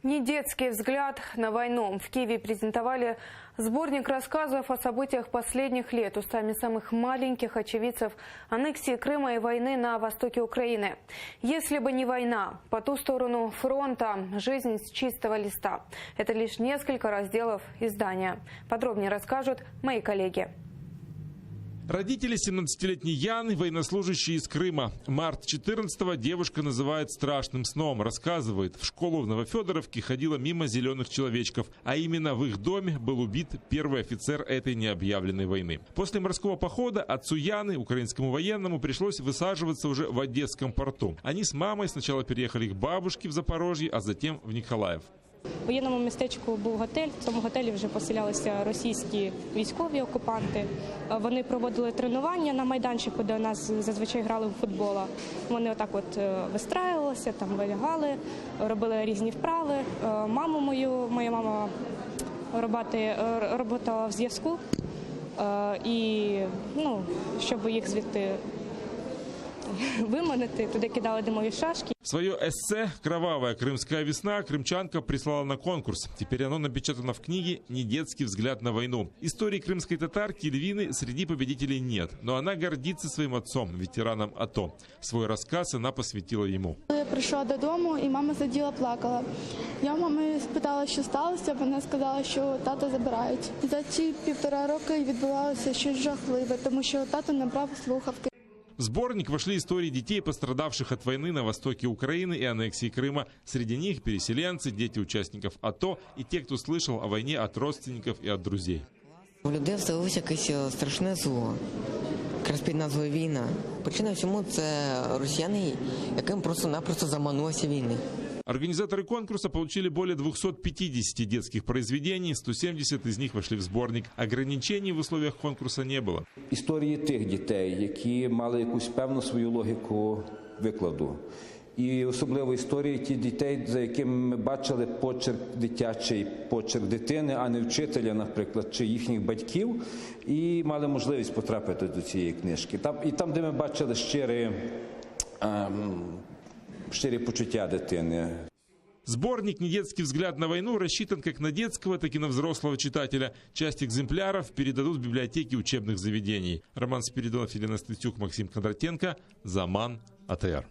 Не детский взгляд на войну. В Киеве презентовали сборник рассказов о событиях последних лет устами самых маленьких очевидцев аннексии Крыма и войны на востоке Украины. Если бы не война, по ту сторону фронта жизнь с чистого листа. Это лишь несколько разделов издания. Подробнее расскажут мои коллеги. Родители 17-летней Яны – военнослужащие из Крыма. Март 14-го девушка называет страшным сном. Рассказывает, в школу в Новофедоровке ходила мимо зеленых человечков. А именно в их доме был убит первый офицер этой необъявленной войны. После морского похода отцу Яны, украинскому военному, пришлось высаживаться уже в Одесском порту. Они с мамой сначала переехали к бабушке в Запорожье, а затем в Николаев. У воєнному містечку був готель, в цьому готелі вже поселялися російські військові окупанти. Вони проводили тренування на майданчику, де у нас зазвичай грали в футбол. Вони отак от вистраювалися, там вилягали, робили різні вправи. Моя мама роботала в зв'язку, і щоб їх звідти выманити, туди кидали дымовые шашки. Свое эссе «Кровавая крымская весна» крымчанка прислала на конкурс. Теперь оно напечатано в книге «Недетский взгляд на войну». Истории крымской татарки Львины среди победителей нет, но она гордится своим отцом, ветераном АТО. Свой рассказ она посвятила ему. Я прийшла додому, і мама сиділа, плакала. Я у мами спитала, що сталося, вона сказала, що тата забирають. За ці 1,5 роки відбувалося щось жахливе, тому що тато набрав слухавки. В сборник вошли истории детей, пострадавших от войны на востоке Украины и аннексии Крыма. Среди них переселенцы, дети участников АТО и те, кто слышал о войне от родственников и от друзей. У людей вселилося якесь страшне зло, якраз під назвою «Війна». Причина всьому – це росіяни, яким просто-напросто заманулася війни. Организаторы конкурса получили более 250 детских произведений, 170 из них вошли в сборник. Ограничений в условиях конкурса не было. Історії тих дітей, які мали якусь певну свою логіку викладу. І особливо історії тих дітей, за якими ми бачили почерк дитячий, почерк дитини, а не вчителя, наприклад, чи їхніх батьків, і мали можливість потрапити до цієї книжки. І там, де ми бачили щирі почуття дитини. Сборник «Недетский взгляд на войну» рассчитан как на детского, так и на взрослого читателя. Часть экземпляров передадут в библиотеки учебных заведений. Роман Спиридонов, Елена Статюк, Максим Кондратенко. Заман. АТР.